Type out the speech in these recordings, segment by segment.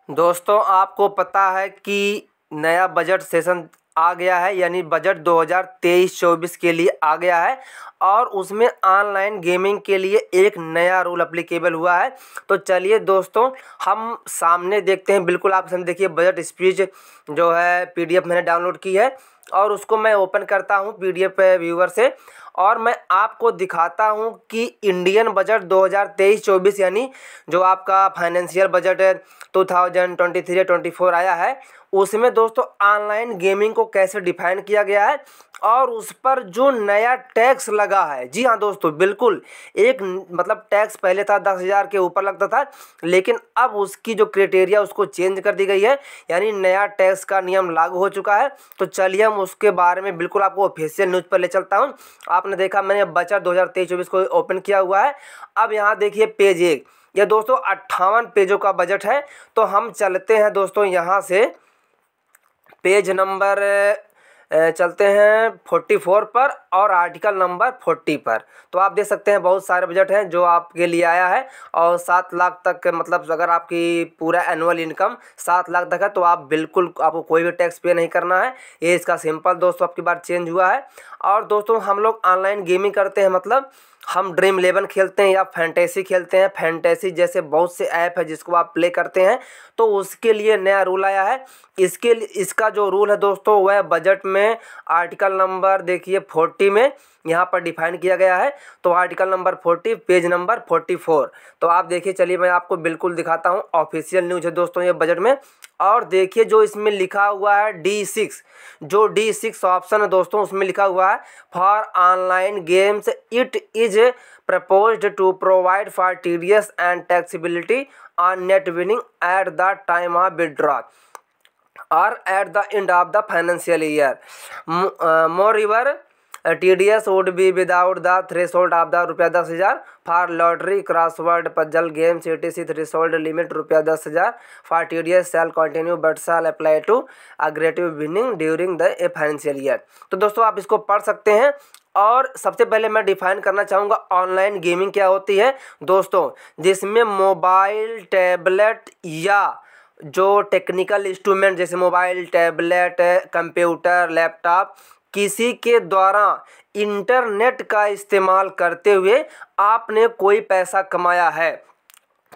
दोस्तों आपको पता है कि नया बजट सेशन आ गया है, यानी बजट 2023-24 के लिए आ गया है और उसमें ऑनलाइन गेमिंग के लिए एक नया रूल एप्लीकेबल हुआ है। तो चलिए दोस्तों हम सामने देखते हैं। बिल्कुल आप सामने देखिए, बजट स्पीच जो है पीडीएफ मैंने डाउनलोड की है और उसको मैं ओपन करता हूं पीडीएफ व्यूअर से और मैं आपको दिखाता हूं कि इंडियन बजट 2023-24 यानी जो आपका फाइनेंशियल बजट 2023-24 आया है, उसमें दोस्तों ऑनलाइन गेमिंग को कैसे डिफाइन किया गया है और उस पर जो नया टैक्स लगा है। जी हाँ दोस्तों, बिल्कुल एक मतलब टैक्स पहले था 10,000 के ऊपर लगता था, लेकिन अब उसकी जो क्राइटेरिया उसको चेंज कर दी गई है, यानी नया टैक्स का नियम लागू हो चुका है। तो चलिए हम उसके बारे में बिल्कुल आपको ऑफिशियल न्यूज़ पर ले चलता हूँ। आपने देखा मैंने बजट 2023-24 को ओपन किया हुआ है। अब यहाँ देखिए पेज 1, यह दोस्तों 58 पेजों का बजट है। तो हम चलते हैं दोस्तों यहाँ से पेज नंबर चलते हैं 44 पर और आर्टिकल नंबर 40 पर। तो आप देख सकते हैं बहुत सारे बजट हैं जो आपके लिए आया है और 7 लाख तक, मतलब अगर आपकी पूरा एनुअल इनकम 7 लाख तक है तो आप बिल्कुल आपको कोई भी टैक्स पे नहीं करना है। ये इसका सिंपल दोस्तों आपकी बार चेंज हुआ है। और दोस्तों हम लोग ऑनलाइन गेमिंग करते हैं, मतलब हम ड्रीम 11 खेलते हैं या फैंटेसी खेलते हैं। फैंटेसी जैसे बहुत से ऐप है जिसको आप प्ले करते हैं, तो उसके लिए नया रूल आया है। इसका जो रूल है दोस्तों वह बजट में आर्टिकल नंबर देखिए 40 में यहाँ पर डिफाइन किया गया है। तो आर्टिकल नंबर 40 पेज नंबर 44। तो आप देखिए, चलिए मैं आपको बिल्कुल दिखाता हूँ। ऑफिशियल न्यूज़ है दोस्तों ये बजट में। और देखिए जो इसमें लिखा हुआ है D6, जो D6 ऑप्शन है दोस्तों उसमें लिखा हुआ है for online games it is proposed to provide for TDS and taxability on net winning at the time of withdraw or at the end of the financial year. Moreover, TDS would be without the threshold of the ₹10,000 for lottery, crossword puzzle games, etc. Threshold limit ₹10,000 for TDS shall continue but shall apply to aggressive winning during the financial year. तो दोस्तों आप इसको पढ़ सकते हैं। और सबसे पहले मैं डिफाइन करना चाहूँगा ऑनलाइन गेमिंग क्या होती है दोस्तों, जिसमें मोबाइल, टैबलेट या जो टेक्निकल इंस्ट्रूमेंट जैसे मोबाइल, टैबलेट, कंप्यूटर, लैपटॉप किसी के द्वारा इंटरनेट का इस्तेमाल करते हुए आपने कोई पैसा कमाया है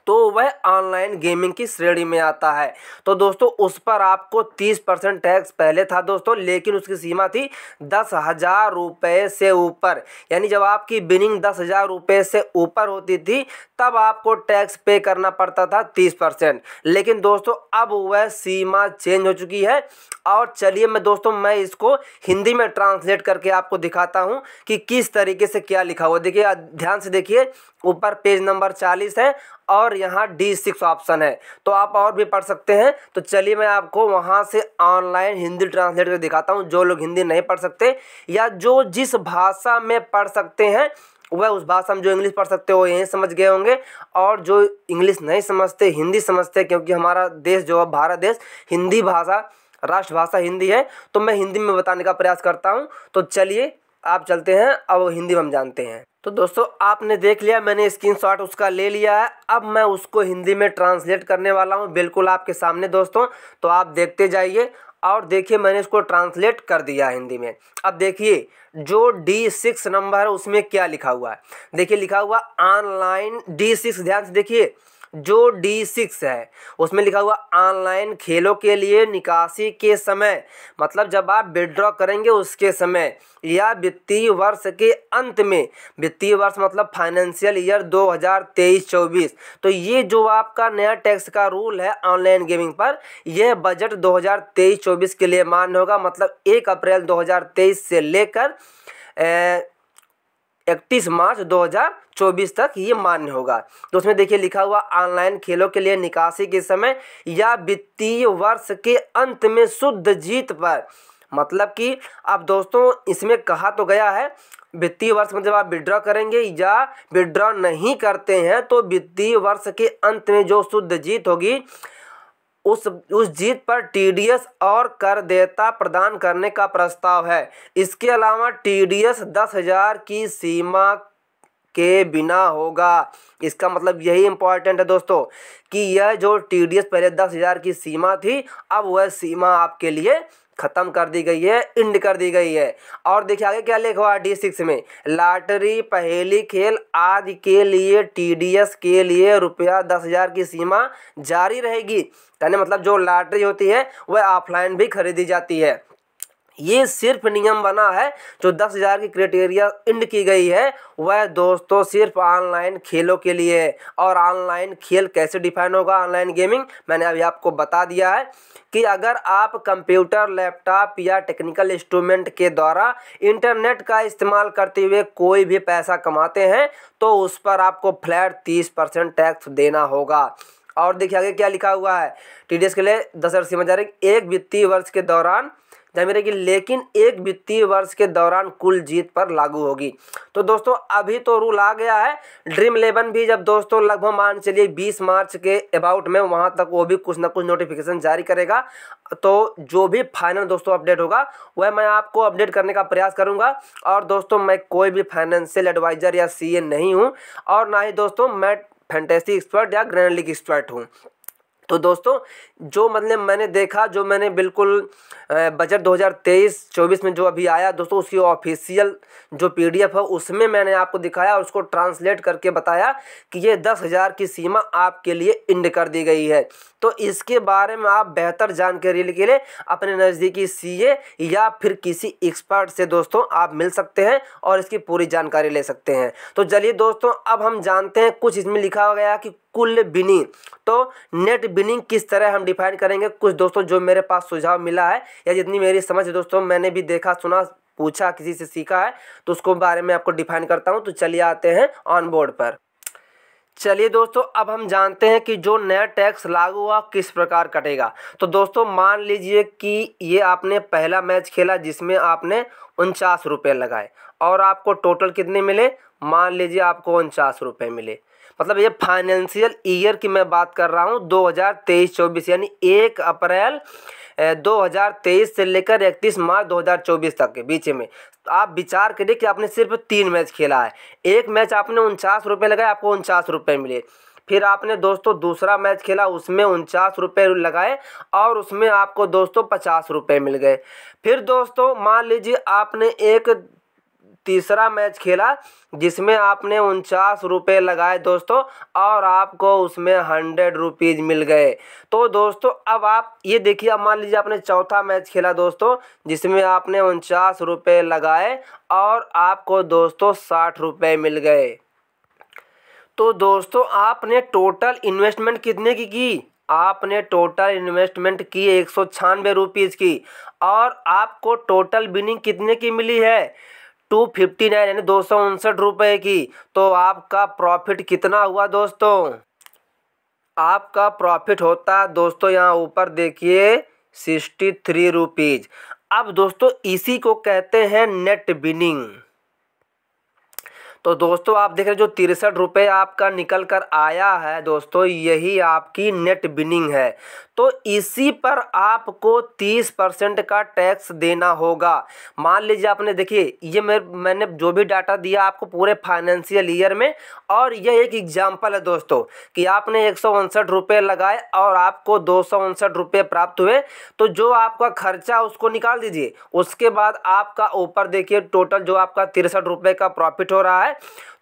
तो वह ऑनलाइन गेमिंग की श्रेणी में आता है। तो दोस्तों उस पर आपको 30% टैक्स पहले था दोस्तों, लेकिन उसकी सीमा थी 10,000 रुपये से ऊपर। यानी जब आपकी बिनिंग 10,000 रुपये से ऊपर होती थी तब आपको टैक्स पे करना पड़ता था 30%। लेकिन दोस्तों अब वह सीमा चेंज हो चुकी है। और चलिए मैं इसको हिंदी में ट्रांसलेट करके आपको दिखाता हूँ कि किस तरीके से क्या लिखा हुआ। देखिए ध्यान से देखिए, ऊपर पेज नंबर 40 है और यहाँ D6 ऑप्शन है, तो आप और भी पढ़ सकते हैं। तो चलिए मैं आपको वहाँ से ऑनलाइन हिंदी ट्रांसलेट कर दिखाता हूँ। जो लोग हिंदी नहीं पढ़ सकते या जो जिस भाषा में पढ़ सकते हैं वह उस भाषा में, जो इंग्लिश पढ़ सकते हो वो यहीं समझ गए होंगे, और जो इंग्लिश नहीं समझते हिंदी समझते, क्योंकि हमारा देश जो है भारत देश हिंदी भाषा राष्ट्रभाषा हिंदी है, तो मैं हिंदी में बताने का प्रयास करता हूँ। तो चलिए आप चलते हैं, अब हिंदी में हम जानते हैं। तो दोस्तों आपने देख लिया, मैंने स्क्रीनशॉट उसका ले लिया है। अब मैं उसको हिंदी में ट्रांसलेट करने वाला हूँ बिल्कुल आपके सामने दोस्तों। तो आप देखते जाइए और देखिए मैंने इसको ट्रांसलेट कर दिया हिंदी में। अब देखिए जो D6 नंबर है उसमें क्या लिखा हुआ है। देखिए लिखा हुआ ऑनलाइन D6, ध्यान से देखिए, जो D6 है उसमें लिखा हुआ ऑनलाइन खेलों के लिए निकासी के समय, मतलब जब आप विड्रॉ करेंगे उसके समय या वित्तीय वर्ष के अंत में, वित्तीय वर्ष मतलब फाइनेंशियल ईयर 2023-24। तो ये जो आपका नया टैक्स का रूल है ऑनलाइन गेमिंग पर, यह बजट 2023-24 के लिए मान्य होगा। मतलब 1 अप्रैल 2023 से लेकर 31 मार्च 2024 तक ये मान्य होगा। तो उसमें देखिए लिखा हुआ ऑनलाइन खेलों के लिए निकासी के समय या वित्तीय वर्ष के अंत में शुद्ध जीत पर, मतलब कि अब दोस्तों इसमें कहा तो गया है वित्तीय वर्ष में जब आप विड्रॉ करेंगे या विड्रॉ नहीं करते हैं तो वित्तीय वर्ष के अंत में जो शुद्ध जीत होगी उस जीत पर टीडीएस और कर देयता प्रदान करने का प्रस्ताव है। इसके अलावा टीडीएस 10,000 की सीमा के बिना होगा। इसका मतलब यही इम्पॉर्टेंट है दोस्तों कि यह जो TDS पहले 10,000 की सीमा थी, अब वह सीमा आपके लिए खत्म कर दी गई है, इंड कर दी गई है। और देखिए आगे क्या लिखा हुआ है D6 में, लॉटरी, पहेली खेल आदि के लिए TDS के लिए ₹10,000 की सीमा जारी रहेगी। यानी मतलब जो लॉटरी होती है वह ऑफलाइन भी खरीदी जाती है। ये सिर्फ नियम बना है, जो 10,000 की क्राइटेरिया इंड की गई है वह दोस्तों सिर्फ ऑनलाइन खेलों के लिए है। और ऑनलाइन खेल कैसे डिफाइन होगा, ऑनलाइन गेमिंग मैंने अभी आपको बता दिया है कि अगर आप कंप्यूटर, लैपटॉप या टेक्निकल इंस्ट्रूमेंट के द्वारा इंटरनेट का इस्तेमाल करते हुए कोई भी पैसा कमाते हैं तो उस पर आपको फ्लैट 30% टैक्स देना होगा। और देखिए आगे क्या लिखा हुआ है, TDS के लिए 10,000 सीमा जारी एक वित्तीय वर्ष के दौरान जारी रहेगी, लेकिन एक वित्तीय वर्ष के दौरान कुल जीत पर लागू होगी। तो दोस्तों अभी तो रूल आ गया है, ड्रीम 11 भी जब दोस्तों लगभग मान चलिए 20 मार्च के अबाउट में वहां तक वो भी कुछ ना कुछ नोटिफिकेशन जारी करेगा। तो जो भी फाइनल दोस्तों अपडेट होगा वह मैं आपको अपडेट करने का प्रयास करूंगा। और दोस्तों मैं कोई भी फाइनेंशियल एडवाइजर या CA नहीं हूँ, और ना ही दोस्तों मैं फैंटेसी एक्सपर्ट या ग्रैंड लीग एक्सपर्ट हूँ। तो दोस्तों जो मतलब मैंने देखा, जो मैंने बिल्कुल बजट 2023-24 में जो अभी आया दोस्तों, उसकी ऑफिशियल जो PDF है उसमें मैंने आपको दिखाया और उसको ट्रांसलेट करके बताया कि ये 10,000 की सीमा आपके लिए इंड कर दी गई है। तो इसके बारे में आप बेहतर जानकारी के लिए अपने नज़दीकी CA या फिर किसी एक्सपर्ट से दोस्तों आप मिल सकते हैं और इसकी पूरी जानकारी ले सकते हैं। तो चलिए दोस्तों अब हम जानते हैं, कुछ इसमें लिखा गया कि कुल बिनिंग, तो नेट बिनिंग किस तरह हम डिफाइन करेंगे। कुछ दोस्तों जो मेरे पास सुझाव मिला है या जितनी मेरी समझ है दोस्तों, मैंने भी देखा, सुना, पूछा, किसी से सीखा है, तो उसको बारे में आपको डिफाइन करता हूं। तो चलिए आते हैं ऑन बोर्ड पर। चलिए दोस्तों अब हम जानते हैं कि जो नया टैक्स लागू हुआ किस प्रकार कटेगा। तो दोस्तों मान लीजिए कि ये आपने पहला मैच खेला जिसमें आपने 49 रुपये लगाए और आपको टोटल कितने मिले, मान लीजिए आपको 49 रुपये मिले। मतलब ये फाइनेंशियल ईयर की मैं बात कर रहा हूँ 2023-24, यानी 1 अप्रैल 2023 से लेकर 31 मार्च 2024 तक के बीच में। आप विचार करिए कि आपने सिर्फ 3 मैच खेला है, एक मैच आपने 49 रुपये लगाए, आपको 49 रुपये मिले। फिर आपने दोस्तों दूसरा मैच खेला, उसमें 49 रुपये लगाए और उसमें आपको दोस्तों 50 रुपये मिल गए। फिर दोस्तों मान लीजिए आपने एक तीसरा मैच खेला जिसमें आपने 49 रुपये लगाए दोस्तों और आपको उसमें 100 रुपीज़ मिल गए। तो दोस्तों अब आप ये देखिए, अब मान लीजिए आपने चौथा मैच खेला दोस्तों जिसमें आपने 49 रुपये लगाए और आपको दोस्तों 60 रुपये मिल गए। तो दोस्तों आपने टोटल इन्वेस्टमेंट कितने की? आपने टोटल इन्वेस्टमेंट की 196 रुपीज़ की और आपको टोटल बिनिंग कितने की मिली है? 259 यानी 259 रुपये की। तो आपका प्रॉफिट कितना हुआ दोस्तों? आपका प्रॉफिट होता दोस्तों यहाँ ऊपर देखिए 63 रुपीज़। अब दोस्तों इसी को कहते हैं नेट बिनिंग। तो दोस्तों आप देख रहे हैं जो 63 रुपये आपका निकल कर आया है दोस्तों, यही आपकी नेट बिनिंग है। तो इसी पर आपको 30% का टैक्स देना होगा। मान लीजिए आपने देखिए ये मैंने जो भी डाटा दिया आपको पूरे फाइनेंशियल ईयर में, और यह एक एग्जाम्पल है दोस्तों कि आपने 159 रुपये लगाए और आपको 259 रुपये प्राप्त हुए। तो जो आपका खर्चा उसको निकाल दीजिए, उसके बाद आपका ऊपर देखिए टोटल जो आपका 63 रुपये का प्रॉफिट हो रहा है,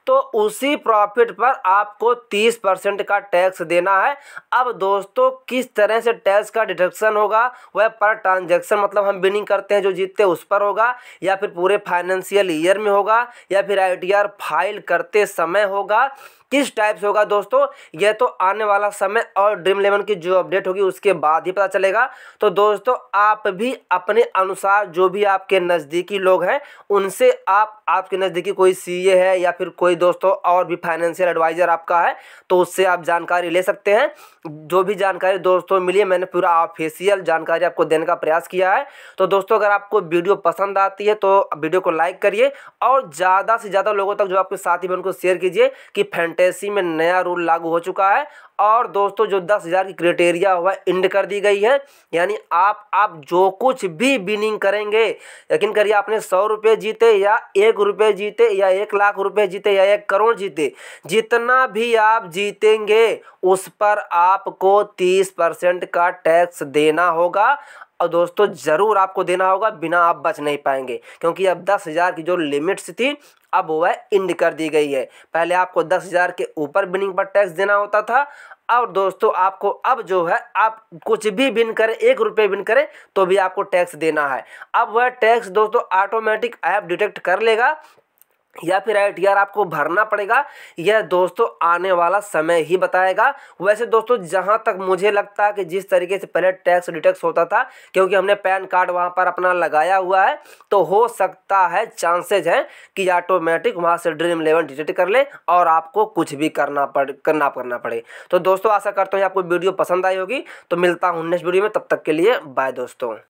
तो उसी प्रॉफिट पर आपको 30% का टैक्स देना है। अब दोस्तों किस तरह से टैक्स का डिडक्शन होगा, वह पर ट्रांजैक्शन मतलब हम बिनिंग करते हैं जो जीतते हैं उस पर होगा, या फिर पूरे फाइनेंशियल ईयर में होगा, या फिर ITR फाइल करते समय होगा, किस टाइप से होगा दोस्तों, यह तो आने वाला समय और ड्रीम 11 की जो अपडेट होगी उसके बाद ही पता चलेगा। तो दोस्तों आप भी अपने अनुसार जो भी आपके नज़दीकी लोग हैं उनसे आपके नज़दीकी कोई CA है या फिर कोई दोस्तों और भी फाइनेंशियल एडवाइज़र आपका है तो उससे आप जानकारी ले सकते हैं। जो भी जानकारी दोस्तों मिली है मैंने पूरा ऑफिशियल जानकारी आपको देने का प्रयास किया है। तो दोस्तों अगर आपको वीडियो पसंद आती है तो वीडियो को लाइक करिए और ज़्यादा से ज़्यादा लोगों तक जो आपके साथी हैं उनको शेयर कीजिए कि फैंटेसी एनटीएससी में नया रूल लागू हो चुका है और दोस्तों जो 10,000 की क्राइटेरिया हुआ एंड कर दी गई है। यानी आप जो कुछ भी विनिंग करेंगे, यकीन करिए आपने 100 रुपये जीते या 1 रुपये जीते या 1 लाख रुपये जीते या 1 करोड़ जीते, जितना भी आप जीतेंगे उस पर आपको 30% का टैक्स देना होगा। और दोस्तों ज़रूर आपको देना होगा, बिना आप बच नहीं पाएंगे, क्योंकि अब 10,000 की जो लिमिट्स थी अब वो है इंड कर दी गई है। पहले आपको 10,000 के ऊपर विनिंग पर टैक्स देना होता था, और दोस्तों आपको अब जो है आप कुछ भी विन करें, 1 रुपये विन करें तो भी आपको टैक्स देना है। अब वह टैक्स दोस्तों ऑटोमेटिक ऐप डिटेक्ट कर लेगा या फिर ITR आपको भरना पड़ेगा, यह दोस्तों आने वाला समय ही बताएगा। वैसे दोस्तों जहां तक मुझे लगता है कि जिस तरीके से पहले टैक्स डिटेक्ट होता था, क्योंकि हमने पैन कार्ड वहां पर अपना लगाया हुआ है, तो हो सकता है चांसेज हैं कि ऑटोमेटिक वहां से ड्रीम 11 डिटेक्ट कर ले और आपको कुछ भी करना पड़े। तो दोस्तों आशा करता हूँ आपको वीडियो पसंद आई होगी। तो मिलता हूँ नेक्स्ट वीडियो में, तब तक के लिए बाय दोस्तों।